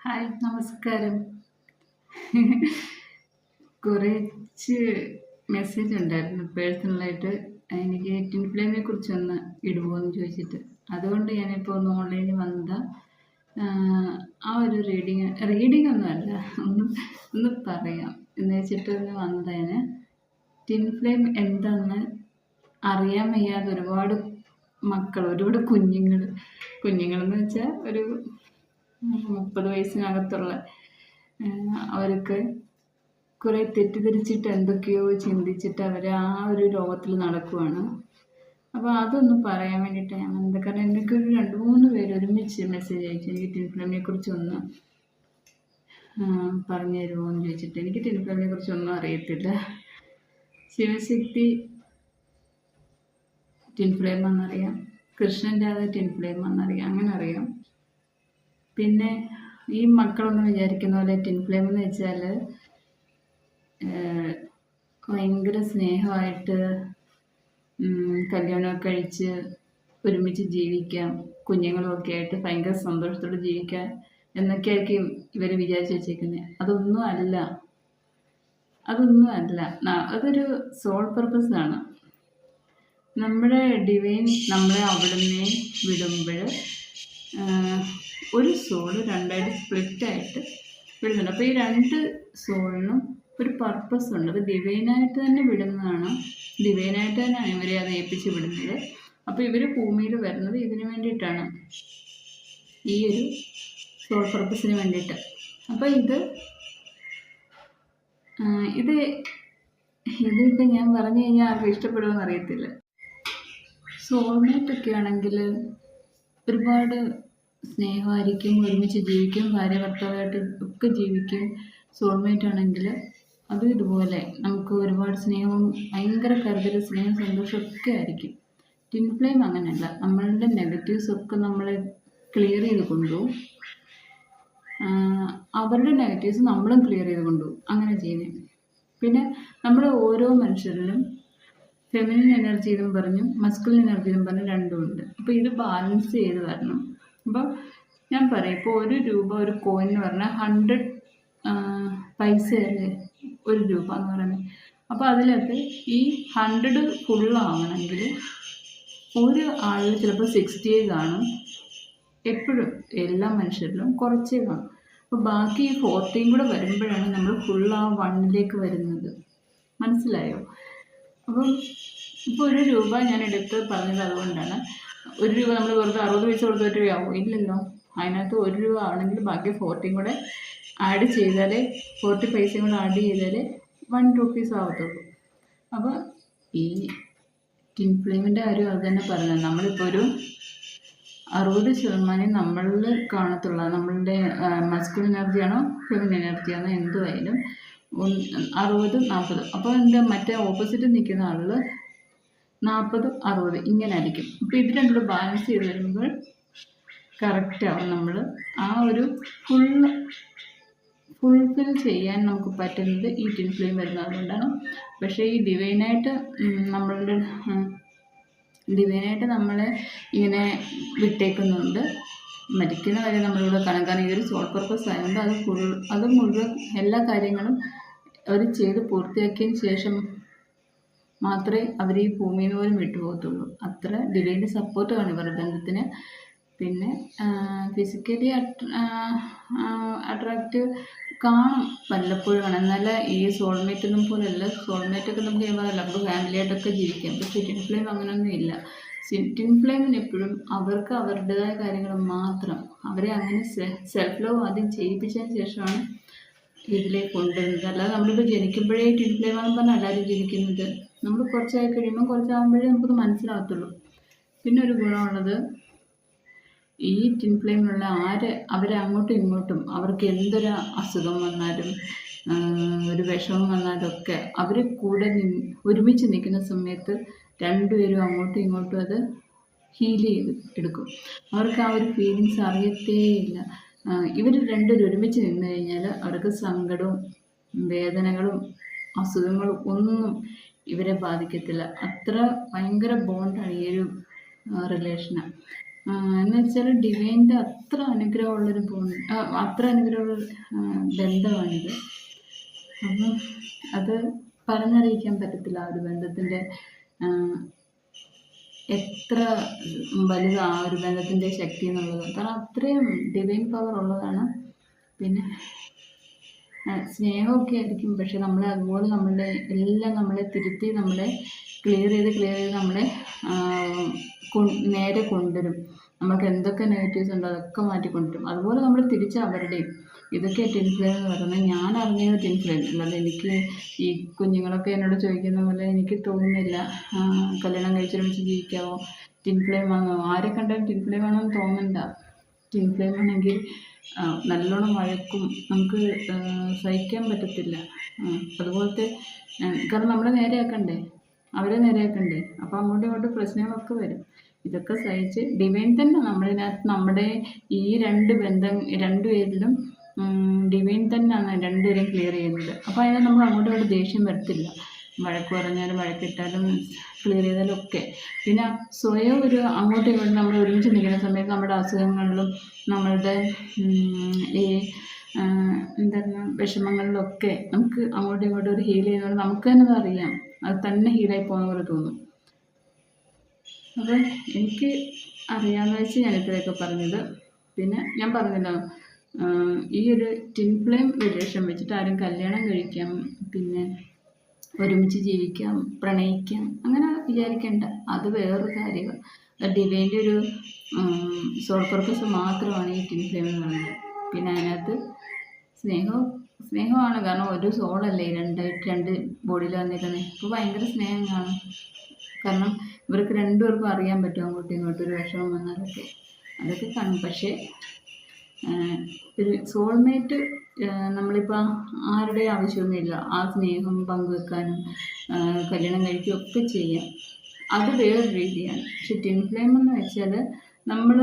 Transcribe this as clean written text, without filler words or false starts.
Hi, നമസ്കാരം. കുറച്ച് message ഉണ്ടായിരുന്നു പേഴ്സണലായിട്ട്. എനിക്ക് ടിൻ ഫ്ലെയിമിനെ കുറിച്ചൊന്ന് ഇടുമോ എന്ന് ചോദിച്ചിട്ട്. അതുകൊണ്ട് ഞാനിപ്പോൾ ഒന്ന് ഓൺലൈനിൽ വന്നതാ. ആ ഒരു റീഡിംഗ് ഒന്നുമല്ല, ഒന്ന് ഒന്ന് പറയാം എന്ന് വെച്ചിട്ട് ഒന്ന് വന്നതിന്. ടിൻ ഫ്ലെയിം എന്താണെന്ന് അറിയാൻ വയ്യാതെ ഒരുപാട് ഒരുപാട് കുഞ്ഞുങ്ങളെന്ന് വെച്ചാൽ ഒരു 30 വയസ്സിനകത്തുള്ള അവർക്ക് കുറേ തെറ്റിദ്ധരിച്ചിട്ട് എന്തൊക്കെയോ ചിന്തിച്ചിട്ട് അവർ ആ ഒരു ലോകത്തിൽ നടക്കുവാണ്. അപ്പോൾ അതൊന്ന് പറയാൻ വേണ്ടിയിട്ടാണ് ഞാൻ വന്നത്. കാരണം എനിക്കൊരു 2-3 പേര് ഒരുമിച്ച് മെസ്സേജ് അയച്ചു, എനിക്ക് ടിൻ ഫ്ലെയിമിനെ കുറിച്ചൊന്ന് പറഞ്ഞു തരുമോ എന്ന് ചോദിച്ചിട്ട്. എനിക്ക് ടിൻ ഫ്ലെയിമിനെ കുറിച്ചൊന്നും അറിയത്തില്ല. ശിവശക്തി ടിൻ ഫ്ലെയിം എന്നറിയാം, കൃഷ്ണൻ്റെ അത് ടിൻ ഫ്ലെയിം എന്നറിയാം, അങ്ങനെ അറിയാം. പിന്നെ ഈ മക്കളൊന്നും വിചാരിക്കുന്ന പോലെ ടിൻ ഫ്ലെയിം എന്ന് വെച്ചാൽ ഭയങ്കര സ്നേഹമായിട്ട് കല്യാണമൊക്കെ കഴിച്ച് ഒരുമിച്ച് ജീവിക്കാം, കുഞ്ഞുങ്ങളുമൊക്കെ ആയിട്ട് ഭയങ്കര സന്തോഷത്തോടെ ജീവിക്കാം എന്നൊക്കെയായിരിക്കും ഇവർ വിചാരിച്ച് വെച്ചേക്കുന്നത്. അതൊന്നും അല്ല. അതൊരു സോൾ പർപ്പസാണ്. നമ്മുടെ ഡിവൈൻ നമ്മളെ അവിടുന്ന് വിടുമ്പോൾ ഒരു സോള് രണ്ടായിട്ട് സ്പ്ലിറ്റായിട്ട് വിടുന്നുണ്ട്. അപ്പോൾ ഈ 2 സോളിനും ഒരു പർപ്പസ് ഉണ്ട്. അത് ഡിവൈനായിട്ട് തന്നെ വിടുന്നതാണ്, ഡിവൈനായിട്ട് തന്നെയാണ് ഇവരെ അത് ഏൽപ്പിച്ച് വിടുന്നത്. അപ്പോൾ ഇവർ ഭൂമിയിൽ വരുന്നത് ഇതിന് വേണ്ടിയിട്ടാണ്, ഈ ഒരു സോൾ പർപ്പസിന് വേണ്ടിയിട്ട്. അപ്പോൾ ഇതിപ്പോൾ ഞാൻ പറഞ്ഞു കഴിഞ്ഞാൽ ആർക്കും ഇഷ്ടപ്പെടുമെന്ന് അറിയത്തില്ല. സോൾമേറ്റൊക്കെ ആണെങ്കിൽ ഒരുപാട് സ്നേഹമായിരിക്കും, ഒരുമിച്ച് ജീവിക്കും, ഭാര്യ ഭർത്താവായിട്ട് ഒക്കെ ജീവിക്കും. സോൾമേറ്റ് ആണെങ്കിൽ അതും ഇതുപോലെ നമുക്ക് ഒരുപാട് സ്നേഹവും ഭയങ്കര കരുതലും സ്നേഹം സന്തോഷമൊക്കെ ആയിരിക്കും. ടിൻ ഫ്ലെയിം അങ്ങനെയല്ല, നമ്മളുടെ നെഗറ്റീവ്സ് ഒക്കെ നമ്മളെ ക്ലിയർ ചെയ്ത് കൊണ്ടുപോകും, അവരുടെ നെഗറ്റീവ്സ് നമ്മളും ക്ലിയർ ചെയ്ത് കൊണ്ടുപോകും, അങ്ങനെ ചെയ്യുന്നത്. പിന്നെ നമ്മൾ ഓരോ മനുഷ്യരിലും ഫെമിനിൻ എനർജി എന്നും പറഞ്ഞും മസ്കുലിൻ എനർജി എന്നും പറഞ്ഞും രണ്ടും ഉണ്ട്. അപ്പോൾ ഇത് ബാലൻസ് ചെയ്ത് വരണം. അപ്പോൾ ഞാൻ പറയും, ഇപ്പോൾ 1 രൂപ ഒരു കോയിൻ എന്ന് പറഞ്ഞാൽ 100 പൈസയല്ലേ 1 രൂപ എന്ന് പറയുന്നത്. അപ്പോൾ അതിനകത്ത് ഈ 100 ഫുള്ളാവണമെങ്കിൽ ഒരു ആളിൽ ചിലപ്പോൾ 60 കാണും, എപ്പോഴും എല്ലാ മനുഷ്യരിലും കുറച്ചേ കാണും. അപ്പോൾ ബാക്കി 40 കൂടെ വരുമ്പോഴാണ് നമ്മൾ ഫുൾ ആ 1ലേക്ക് വരുന്നത്. മനസ്സിലായോ? അപ്പം ഇപ്പോൾ 1 രൂപ ഞാൻ എടുത്ത് പറഞ്ഞത് അതുകൊണ്ടാണ്. 1 രൂപ നമ്മൾ വെറുതെ 60 പൈസ കൊടുത്ത് 1 രൂപയാവും? ഇല്ലല്ലോ. അതിനകത്ത് 1 രൂപ ആവണമെങ്കിൽ ബാക്കി 40 കൂടെ ആഡ് ചെയ്താലേ, 40 പൈസയും കൂടെ ആഡ് ചെയ്താലേ 1 റുപ്പീസ് ആവത്തുള്ളൂ. അപ്പോൾ ഈ ടിൻ ഫ്ലെയിമിൻ്റെ കാര്യം അത് തന്നെ പറഞ്ഞത്. നമ്മളിപ്പോൾ ഒരു 60% നമ്മളിൽ കാണത്തുള്ള, നമ്മളുടെ മസ്കുലിൻ എനർജിയാണോ ഫെമിനിൻ എനർജിയാണോ എന്തുമായാലും 60-40. അപ്പോൾ എന്താ, മറ്റേ ഓപ്പോസിറ്റ് നിൽക്കുന്ന ആളിൽ 40-60 ഇങ്ങനെ ആയിരിക്കും. അപ്പോൾ ഇത് രണ്ടും ബാലൻസ് ചെയ്ത് വരുമ്പോൾ കറക്റ്റാവും. നമ്മൾ ആ ഒരു ഫുൾഫിൽ ചെയ്യാൻ നമുക്ക് പറ്റുന്നത് ഈ ടിൻ ഫ്ലെയിം വരുന്നത് കൊണ്ടാണ്. പക്ഷേ ഈ ഡിവൈനായിട്ട് നമ്മളെ ഇങ്ങനെ വിട്ടേക്കുന്നുണ്ട്. മരിക്കുന്ന വരെ നമ്മളിവിടെ കണക്കാണ്. ഇതൊരു സോൾ പർപ്പസ് ആയതുകൊണ്ട് അത് മുഴുവൻ എല്ലാ കാര്യങ്ങളും അവർ ചെയ്ത് പൂർത്തിയാക്കിയതിന് ശേഷം മാത്രമേ അവർ ഈ ഭൂമിയിൽ പോലും വിട്ടുപോകത്തുള്ളൂ. അത്ര ഡിവൈൻ്റെ സപ്പോർട്ട് കാണും ഇവരുടെ ബന്ധത്തിന്. പിന്നെ ഫിസിക്കലി അട്രാക്റ്റ് കാണും വല്ലപ്പോഴും കാണാം. എന്നാൽ ഈ സോൾമേറ്റൊന്നും പോലെയല്ല. സോൾമേറ്റൊക്കെ നമുക്ക് ചെയ്യുമ്പോഴല്ല, നമുക്ക് ഫാമിലിയായിട്ടൊക്കെ ജീവിക്കാം. പക്ഷേ ടിൻ ഫ്ലെയിം അങ്ങനെയൊന്നും ഇല്ല. ടിൻ ഫ്ലെയിമിന് എപ്പോഴും അവർക്ക് അവരുടേതായ കാര്യങ്ങൾ മാത്രം, അവരെ അങ്ങനെ സെൽഫ് ലവ് ആദ്യം ചെയ്യിപ്പിച്ചതിന് ശേഷമാണ് ഇതിലേക്ക് കൊണ്ടുവരുന്നത്. അല്ലാതെ നമ്മളിപ്പോൾ ജനിക്കുമ്പോഴേ ടിൻ ഫ്ലെയിം ആണെന്ന് പറഞ്ഞാൽ എല്ലാവരും ജനിക്കുന്നത്. നമ്മൾ കുറച്ചായി കഴിയുമ്പോൾ കുറച്ചാകുമ്പോഴേ നമുക്കത് മനസ്സിലാകത്തുള്ളൂ. പിന്നെ ഒരു ഗുണമുള്ളത്, ഈ ടിൻ ഫ്ലെയിമിലുള്ള അവരെ അങ്ങോട്ടും ഇങ്ങോട്ടും അവർക്ക് എന്തൊരു അസുഖം വന്നാലും ഒരു വിഷമം വന്നാലൊക്കെ അവർ കൂടെ ഒരുമിച്ച് നിൽക്കുന്ന സമയത്ത് രണ്ടുപേരും അങ്ങോട്ടും ഇങ്ങോട്ടും അത് ഹീൽ ചെയ്ത് എടുക്കും. അവർക്ക് ആ ഒരു ഫീലിങ്സ് അറിയത്തേയില്ല. ഇവർ രണ്ടുപേരും ഒരുമിച്ച് നിന്ന് കഴിഞ്ഞാൽ അവർക്ക് സങ്കടവും വേദനകളും അസുഖങ്ങളും ഒന്നും ഇവരെ ബാധിക്കത്തില്ല. അത്ര ഭയങ്കര ബോണ്ടാണ് ഈ ഒരു റിലേഷന്. എന്ന് വെച്ചാൽ ഡിവൈൻ്റെ അത്ര അനുഗ്രഹമുള്ളൊരു അത്ര അനുഗ്രഹമുള്ള ബന്ധമാണിത്. അപ്പം അത് പറഞ്ഞറിയിക്കാൻ പറ്റത്തില്ല ആ ഒരു ബന്ധത്തിൻ്റെ എത്ര വലുതാ ആ ഒരു ബന്ധത്തിൻ്റെ ശക്തി എന്നുള്ളത്. കാരണം അത്രയും ഡിവൈൻ പവർ ഉള്ളതാണ്. പിന്നെ സ്നേഹമൊക്കെ ആയിരിക്കും, പക്ഷെ നമ്മളെ അതുപോലെ നമ്മളെ തിരുത്തി നമ്മളെ ക്ലിയർ ചെയ്ത് നമ്മളെ നേരെ കൊണ്ടുവരും. നമുക്ക് എന്തൊക്കെ നെഗറ്റീവ്സ് ഉണ്ടോ അതൊക്കെ മാറ്റിക്കൊണ്ടുവരും. അതുപോലെ നമ്മൾ തിരിച്ച് അവരുടെയും. ഇതൊക്കെ ടിൻ ഫ്ലെയിം എന്ന് പറയുന്നത്. ഞാൻ അറിഞ്ഞത് ടിൻ ഫ്ലെയിം അല്ലാതെ എനിക്ക് ഈ കുഞ്ഞുങ്ങളൊക്കെ എന്നോട് ചോദിക്കുന്ന പോലെ എനിക്ക് തോന്നുന്നില്ല കല്യാണം കഴിച്ചൊരുമിച്ച് ജീവിക്കാമോ, ടിൻ ഫ്ലെയിം ആണോ, ആരെ കണ്ടാലും ടിൻ ഫ്ലെയിം ആണെന്ന് തോന്നണ്ട. ടിൻ ഫ്ലെയിം ആണെങ്കിൽ നല്ലോണം വഴക്കും, നമുക്ക് സഹിക്കാൻ പറ്റത്തില്ല. അതുപോലത്തെ കാരണം നമ്മളെ നേരെയാക്കണ്ടേ, അവരെ നേരെയാക്കണ്ടേ. അപ്പോൾ അങ്ങോട്ടും ഇങ്ങോട്ടും പ്രശ്നങ്ങളൊക്കെ വരും. ഇതൊക്കെ സഹിച്ച് ഡിവൈൻ തന്നെ നമ്മുടെ ഈ രണ്ടുപേരിലും ഡിവൈൻ തന്നെയാണ് രണ്ടുപേരെയും ക്ലിയർ ചെയ്യുന്നത്. അപ്പോൾ അതിനെ നമ്മൾ അങ്ങോട്ടും ഇങ്ങോട്ടും ദേഷ്യം വരത്തില്ല. വഴക്ക് പറഞ്ഞാലും വഴക്കിട്ടാലും ക്ലിയർ ചെയ്താലും ഒക്കെ. പിന്നെ സ്വയം അങ്ങോട്ടും ഇങ്ങോട്ടും നമ്മൾ ഒരുമിച്ച് നിൽക്കുന്ന സമയത്ത് നമ്മുടെ അസുഖങ്ങളിലും നമ്മളുടെ ഈ എന്താണ് വിഷമങ്ങളിലൊക്കെ നമുക്ക് അങ്ങോട്ടും ഇങ്ങോട്ടും ഒരു ഹീൽ ചെയ്യുന്നത് നമുക്ക് തന്നെ അറിയാം. അത് തന്നെ ഹീലായി പോകുന്ന പോലെ തോന്നും. അപ്പം എനിക്ക് അറിയാമെന്ന് വെച്ച് ഞാനിത്രയൊക്കെ പറഞ്ഞത്. പിന്നെ ഞാൻ പറഞ്ഞല്ലോ, ഈ ഒരു ടിൻ ഫ്ലെയിം റിലേഷൻ വെച്ചിട്ട് ആരും കല്യാണം കഴിക്കാം, പിന്നെ ഒരുമിച്ച് ജീവിക്കാം, പ്രണയിക്കാം അങ്ങനെ വിചാരിക്കേണ്ട. അത് വേറൊരു കാര്യമാണ്. ഡിവൈൻ്റെ ഒരു സോൾ പർപ്പസ് മാത്രമാണ് ഈ ടിൻ ഫ്ലെയിം എന്ന് പറയുന്നത്. പിന്നെ അതിനകത്ത് സ്നേഹമാണ്. കാരണം ഒരു സോളല്ലേ രണ്ട് ബോഡിയിൽ വന്നിരിക്കുന്നത്. ഇപ്പോൾ ഭയങ്കര സ്നേഹം കാണും. കാരണം ഇവർക്ക് രണ്ടുപേർക്കും അറിയാൻ പറ്റും അങ്ങോട്ടും ഇങ്ങോട്ടും ഒരു വിഷമം വന്നാലൊക്കെ അതൊക്കെ കാണും. പക്ഷേ ഒരു സോൾമേറ്റ് നമ്മളിപ്പോൾ ആരുടെ ആവശ്യമൊന്നുമില്ല. ആ സ്നേഹം പങ്കുവെക്കാനും കല്യാണം കഴിക്കുകയും ഒക്കെ ചെയ്യാം. അത് വേറൊരു രീതിയാണ്. പക്ഷെ ടിൻ ഫ്ലെയിം എന്ന് വെച്ചാൽ നമ്മൾ